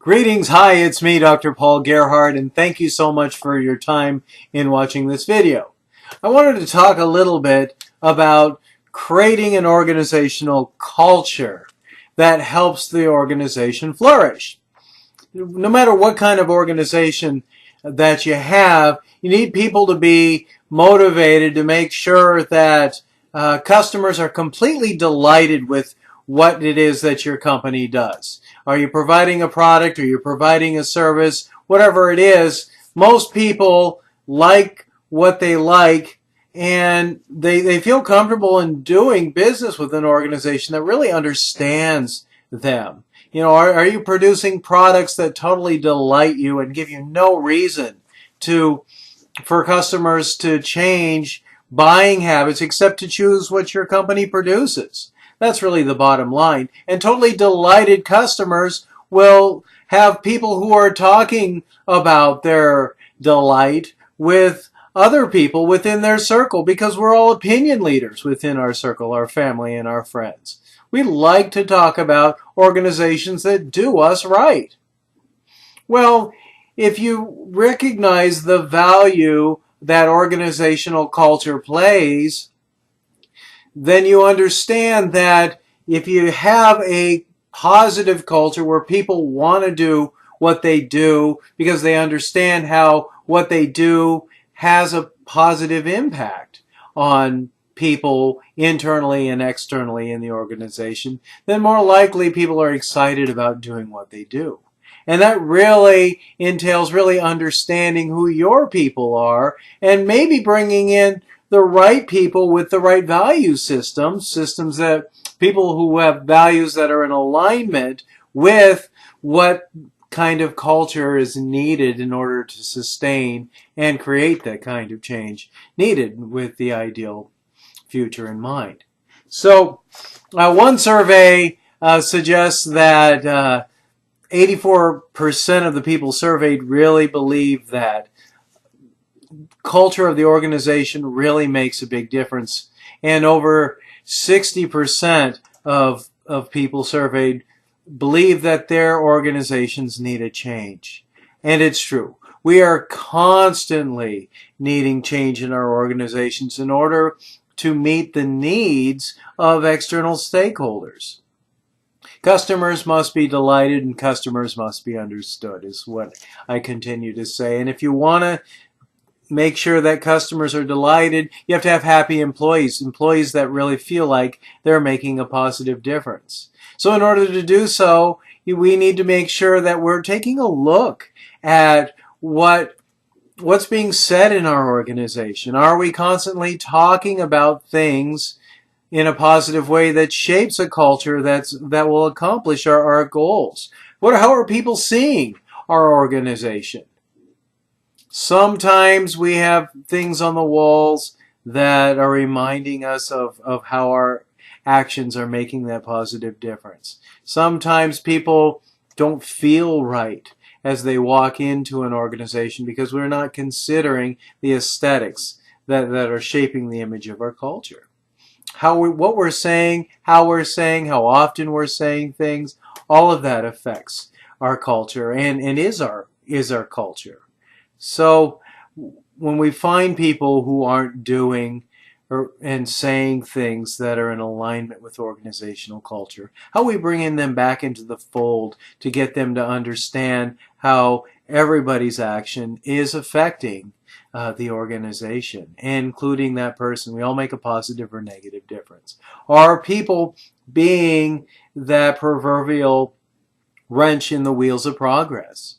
Greetings, hi, it's me, Dr. Paul Gerhardt, and thank you so much for your time in watching this video. I wanted to talk a little bit about creating an organizational culture that helps the organization flourish. No matter what kind of organization that you have, you need people to be motivated to make sure that customers are completely delighted with what it is that your company does. Are you providing a product? Are you providing a service? Whatever it is, most people like what they like, and they feel comfortable in doing business with an organization that really understands them. You know, are you producing products that totally delight you and give you no reason for customers to change buying habits except to choose what your company produces? That's really the bottom line. And totally delighted customers will have people who are talking about their delight with other people within their circle, because we're all opinion leaders within our circle, our family and our friends. We like to talk about organizations that do us right. Well, if you recognize the value that organizational culture plays, then you understand that if you have a positive culture where people want to do what they do because they understand how what they do has a positive impact on people internally and externally in the organization, then more likely people are excited about doing what they do. And that really entails really understanding who your people are and maybe bringing in the right people with the right value systems that people who have values that are in alignment with what kind of culture is needed in order to sustain and create that kind of change needed with the ideal future in mind. So one survey suggests that 84% of the people surveyed really believe that culture of the organization really makes a big difference. And over 60% of people surveyed believe that their organizations need a change. And it's true. We are constantly needing change in our organizations in order to meet the needs of external stakeholders. Customers must be delighted and customers must be understood, is what I continue to say. And if you want to make sure that customers are delighted, you have to have happy employees that really feel like they're making a positive difference. So in order to do so, we need to make sure that we're taking a look at what's being said in our organization. Are we constantly talking about things in a positive way that shapes a culture that will accomplish our goals? How are people seeing our organization? Sometimes we have things on the walls that are reminding us of how our actions are making that positive difference. Sometimes people don't feel right as they walk into an organization because we're not considering the aesthetics that are shaping the image of our culture. What we're saying, how often we're saying things, all of that affects our culture and is our culture. So when we find people who aren't doing and saying things that are in alignment with organizational culture, how we bring them back into the fold to get them to understand how everybody's action is affecting the organization, including that person. We all make a positive or negative difference. Are people being that proverbial wrench in the wheels of progress?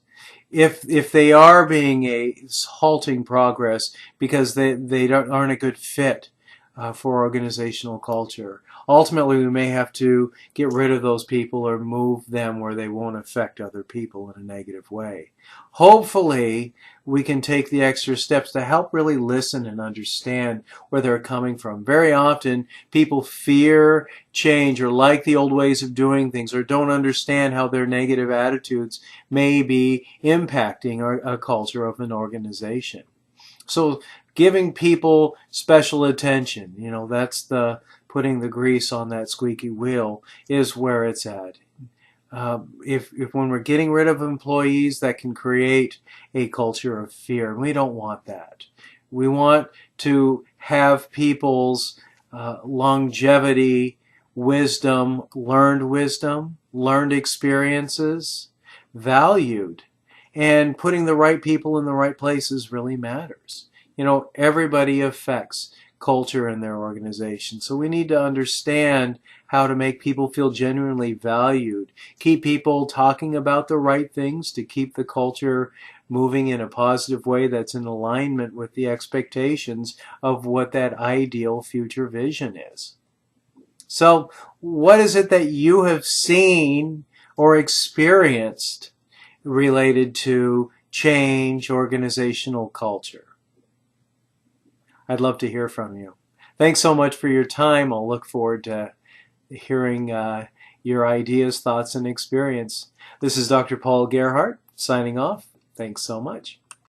If they are being a halting progress because they aren't a good fit for organizational culture, ultimately we may have to get rid of those people or move them where they won't affect other people in a negative way. Hopefully we can take the extra steps to help really listen and understand where they're coming from. Very often people fear change or like the old ways of doing things or don't understand how their negative attitudes may be impacting a culture of an organization. So giving people special attention, that's putting the grease on that squeaky wheel, is where it's at. if when we're getting rid of employees, that can create a culture of fear. We don't want that. We want to have people's longevity, learned experiences valued. And putting the right people in the right places really matters. You know, everybody affects culture in their organization. So we need to understand how to make people feel genuinely valued, keep people talking about the right things to keep the culture moving in a positive way that's in alignment with the expectations of what that ideal future vision is. So, what is it that you have seen or experienced related to change, organizational culture? I'd love to hear from you. Thanks so much for your time. I'll look forward to hearing your ideas, thoughts, and experience. This is Dr. Paul Gerhardt signing off. Thanks so much.